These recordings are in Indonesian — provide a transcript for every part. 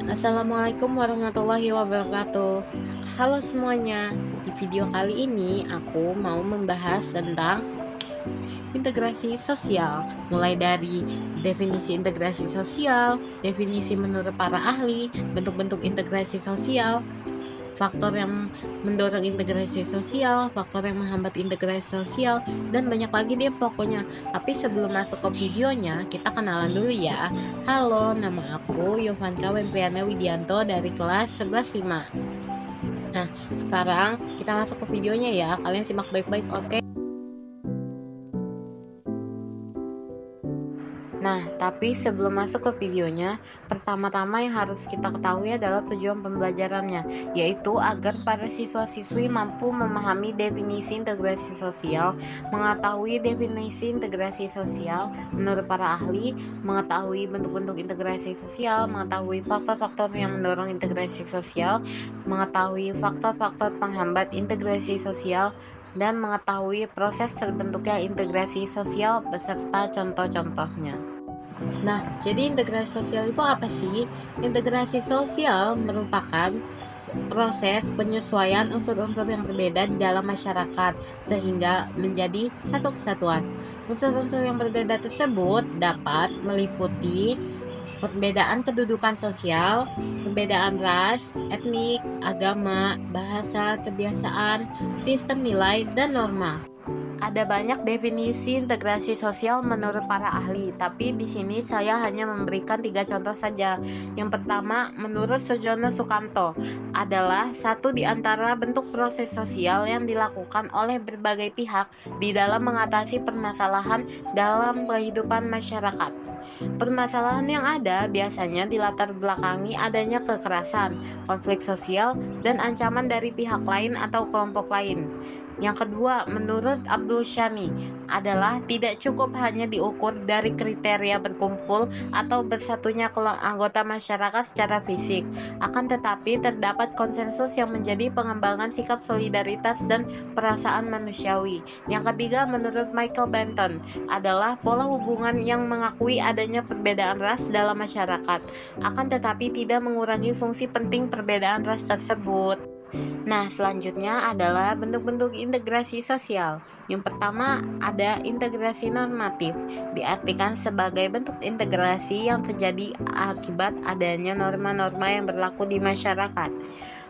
Assalamualaikum warahmatullahi wabarakatuh. Halo semuanya, di video kali ini aku mau membahas tentang integrasi sosial, mulai dari definisi integrasi sosial, definisi menurut para ahli, bentuk-bentuk integrasi sosial, faktor yang mendorong integrasi sosial, faktor yang menghambat integrasi sosial, dan banyak lagi deh pokoknya. Tapi sebelum masuk ke videonya, kita kenalan dulu ya. Halo, nama aku Yovanka Wentriana Widianto dari kelas 11.5. Nah, sekarang kita masuk ke videonya ya. Kalian simak baik-baik, oke? Nah, tapi sebelum masuk ke videonya, pertama-tama yang harus kita ketahui adalah tujuan pembelajarannya, yaitu agar para siswa-siswi mampu memahami definisi integrasi sosial, mengetahui definisi integrasi sosial menurut para ahli, mengetahui bentuk-bentuk integrasi sosial, mengetahui faktor-faktor yang mendorong integrasi sosial, mengetahui faktor-faktor penghambat integrasi sosial, dan mengetahui proses terbentuknya integrasi sosial beserta contoh-contohnya. Nah, jadi integrasi sosial itu apa sih? Integrasi sosial merupakan proses penyesuaian unsur-unsur yang berbeda di dalam masyarakat sehingga menjadi satu kesatuan. Unsur-unsur yang berbeda tersebut dapat meliputi perbedaan kedudukan sosial, perbedaan ras, etnik, agama, bahasa, kebiasaan, sistem nilai, dan norma. Ada banyak definisi integrasi sosial menurut para ahli, tapi di sini saya hanya memberikan 3 contoh saja. Yang pertama, menurut Sujono Sukamto, adalah satu di antara bentuk proses sosial yang dilakukan oleh berbagai pihak di dalam mengatasi permasalahan dalam kehidupan masyarakat. Permasalahan yang ada biasanya dilatar belakangi adanya kekerasan, konflik sosial, dan ancaman dari pihak lain atau kelompok lain. Yang kedua, menurut Abdul Shani, adalah tidak cukup hanya diukur dari kriteria berkumpul atau bersatunya anggota masyarakat secara fisik, akan tetapi terdapat konsensus yang menjadi pengembangan sikap solidaritas dan perasaan manusiawi. Yang ketiga, menurut Michael Benton, adalah pola hubungan yang mengakui adanya perbedaan ras dalam masyarakat, akan tetapi tidak mengurangi fungsi penting perbedaan ras tersebut. Nah, selanjutnya adalah bentuk-bentuk integrasi sosial. Yang pertama ada integrasi normatif, diartikan sebagai bentuk integrasi yang terjadi akibat adanya norma-norma yang berlaku di masyarakat.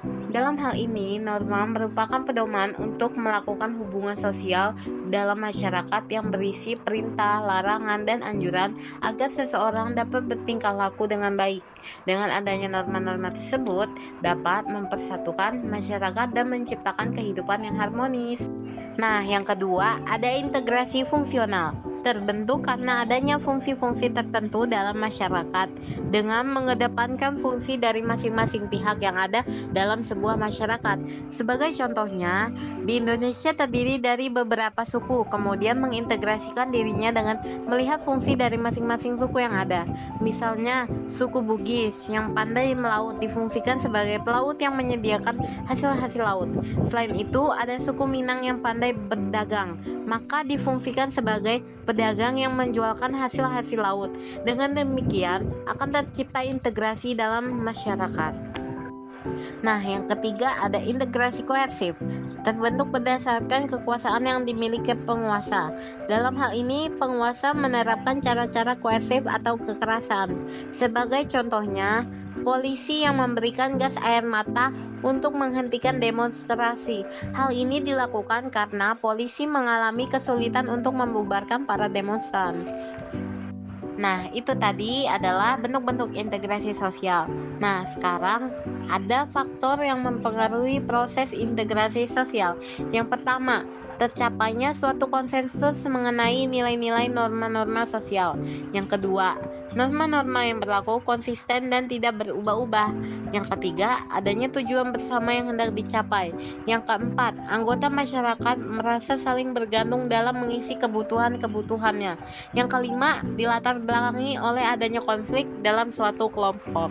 Dalam hal ini, norma merupakan pedoman untuk melakukan hubungan sosial dalam masyarakat yang berisi perintah, larangan, dan anjuran agar seseorang dapat bertingkah laku dengan baik. Dengan adanya norma-norma tersebut, dapat mempersatukan masyarakat dan menciptakan kehidupan yang harmonis. Nah, yang kedua, ada integrasi fungsional. Terbentuk karena adanya fungsi-fungsi tertentu dalam masyarakat dengan mengedepankan fungsi dari masing-masing pihak yang ada dalam sebuah masyarakat. Sebagai contohnya, di Indonesia terdiri dari beberapa suku, kemudian mengintegrasikan dirinya dengan melihat fungsi dari masing-masing suku yang ada. Misalnya, suku Bugis yang pandai melaut difungsikan sebagai pelaut yang menyediakan hasil-hasil laut. Selain itu, ada suku Minang yang pandai berdagang, maka difungsikan sebagai pedagang yang menjualkan hasil-hasil laut. Dengan demikian, akan tercipta integrasi dalam masyarakat. Nah, yang ketiga ada integrasi koersif, terbentuk berdasarkan kekuasaan yang dimiliki penguasa. Dalam hal ini, penguasa menerapkan cara-cara koersif atau kekerasan. Sebagai contohnya, polisi yang memberikan gas air mata untuk menghentikan demonstrasi. Hal ini dilakukan karena polisi mengalami kesulitan untuk membubarkan para demonstran. Nah, itu tadi adalah bentuk-bentuk integrasi sosial. Nah, sekarang ada faktor yang mempengaruhi proses integrasi sosial. Yang pertama, tercapainya suatu konsensus mengenai nilai-nilai norma-norma sosial. Yang kedua, norma-norma yang berlaku konsisten dan tidak berubah-ubah. Yang ketiga, adanya tujuan bersama yang hendak dicapai. Yang keempat, anggota masyarakat merasa saling bergantung dalam mengisi kebutuhan-kebutuhannya. Yang kelima, dilatar belakangi oleh adanya konflik dalam suatu kelompok.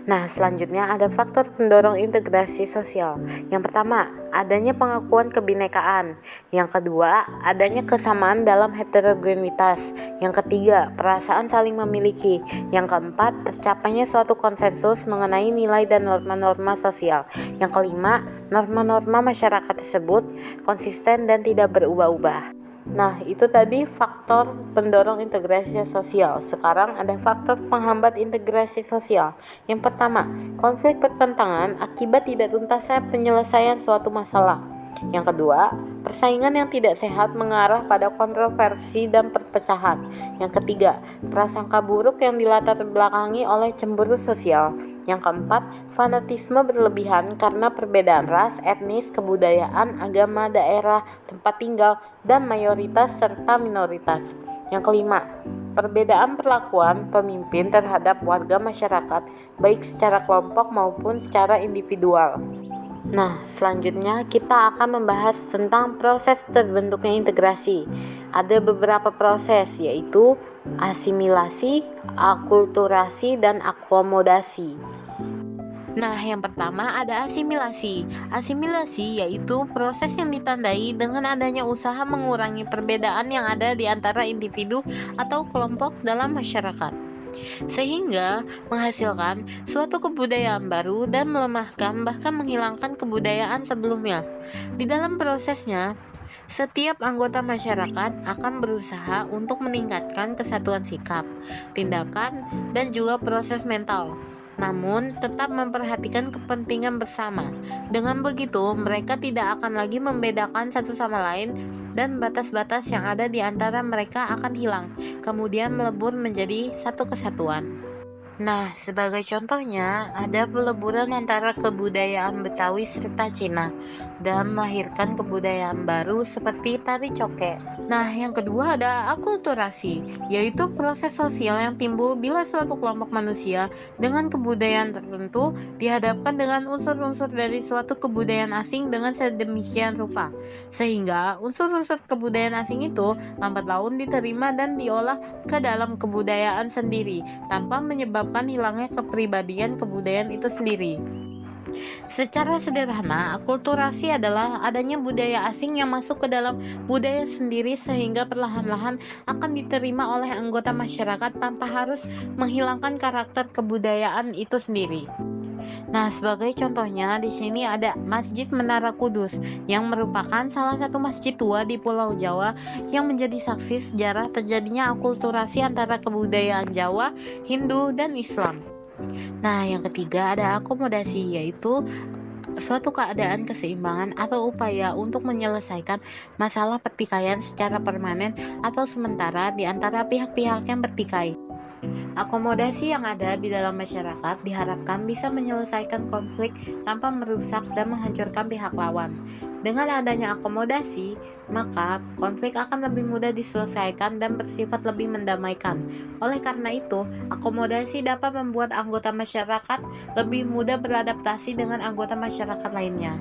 Nah, selanjutnya ada faktor pendorong integrasi sosial. Yang pertama, adanya pengakuan kebinekaan. Yang kedua, adanya kesamaan dalam heterogenitas. Yang ketiga, perasaan saling memiliki. Yang keempat, tercapainya suatu konsensus mengenai nilai dan norma-norma sosial. Yang kelima, norma-norma masyarakat tersebut konsisten dan tidak berubah-ubah. Nah, itu tadi faktor pendorong integrasi sosial. Sekarang ada faktor penghambat integrasi sosial. Yang pertama, konflik pertentangan akibat tidak tuntasnya penyelesaian suatu masalah. Yang kedua, persaingan yang tidak sehat mengarah pada kontroversi dan perpecahan. Yang ketiga, prasangka buruk yang dilatar belakangi oleh cemburu sosial. Yang keempat, fanatisme berlebihan karena perbedaan ras, etnis, kebudayaan, agama, daerah, tempat tinggal, dan mayoritas serta minoritas. Yang kelima, perbedaan perlakuan pemimpin terhadap warga masyarakat, baik secara kelompok maupun secara individual. Nah, selanjutnya kita akan membahas tentang proses terbentuknya integrasi. Ada beberapa proses, yaitu asimilasi, akulturasi, dan akomodasi. Nah, yang pertama ada asimilasi. Asimilasi yaitu proses yang ditandai dengan adanya usaha mengurangi perbedaan yang ada di antara individu atau kelompok dalam masyarakat, sehingga menghasilkan suatu kebudayaan baru dan melemahkan bahkan menghilangkan kebudayaan sebelumnya. Di dalam prosesnya, setiap anggota masyarakat akan berusaha untuk meningkatkan kesatuan sikap, tindakan, dan juga proses mental, namun tetap memperhatikan kepentingan bersama. Dengan begitu, mereka tidak akan lagi membedakan satu sama lain dan batas-batas yang ada di antara mereka akan hilang, kemudian melebur menjadi satu kesatuan. Nah, sebagai contohnya, ada peleburan antara kebudayaan Betawi serta Cina dan melahirkan kebudayaan baru seperti tari coke. Nah, yang kedua ada akulturasi, yaitu proses sosial yang timbul bila suatu kelompok manusia dengan kebudayaan tertentu dihadapkan dengan unsur-unsur dari suatu kebudayaan asing dengan sedemikian rupa, sehingga unsur-unsur kebudayaan asing itu lambat laun diterima dan diolah ke dalam kebudayaan sendiri, tanpa menyebabkan hilangnya kepribadian kebudayaan itu sendiri. Secara sederhana, akulturasi adalah adanya budaya asing yang masuk ke dalam budaya sendiri sehingga perlahan-lahan akan diterima oleh anggota masyarakat tanpa harus menghilangkan karakter kebudayaan itu sendiri. Nah, sebagai contohnya di sini ada Masjid Menara Kudus yang merupakan salah satu masjid tua di Pulau Jawa yang menjadi saksi sejarah terjadinya akulturasi antara kebudayaan Jawa, Hindu, dan Islam. Nah, yang ketiga ada akomodasi, yaitu suatu keadaan keseimbangan atau upaya untuk menyelesaikan masalah pertikaian secara permanen atau sementara di antara pihak-pihak yang bertikai. Akomodasi yang ada di dalam masyarakat diharapkan bisa menyelesaikan konflik tanpa merusak dan menghancurkan pihak lawan. Dengan adanya akomodasi, maka konflik akan lebih mudah diselesaikan dan bersifat lebih mendamaikan. Oleh karena itu, akomodasi dapat membuat anggota masyarakat lebih mudah beradaptasi dengan anggota masyarakat lainnya.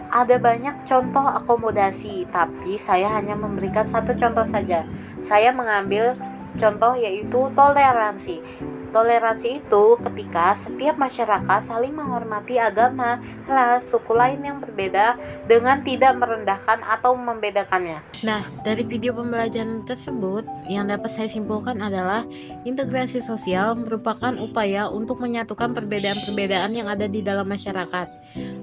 Ada banyak contoh akomodasi, tapi saya hanya memberikan satu contoh saja. Saya mengambil contoh yaitu toleransi. Toleransi itu ketika setiap masyarakat saling menghormati agama, ras, suku lain yang berbeda dengan tidak merendahkan atau membedakannya. Nah, dari video pembelajaran tersebut yang dapat saya simpulkan adalah integrasi sosial merupakan upaya untuk menyatukan perbedaan-perbedaan yang ada di dalam masyarakat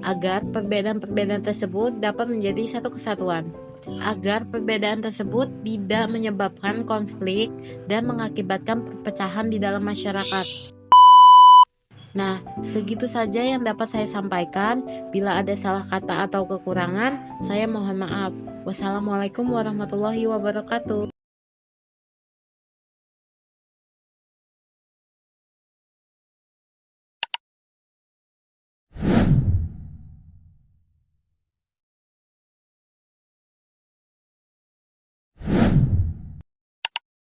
agar perbedaan-perbedaan tersebut dapat menjadi satu kesatuan, agar perbedaan tersebut tidak menyebabkan konflik dan mengakibatkan perpecahan di dalam masyarakat. Nah, segitu saja yang dapat saya sampaikan. Bila ada salah kata atau kekurangan, saya mohon maaf. Wassalamualaikum warahmatullahi wabarakatuh.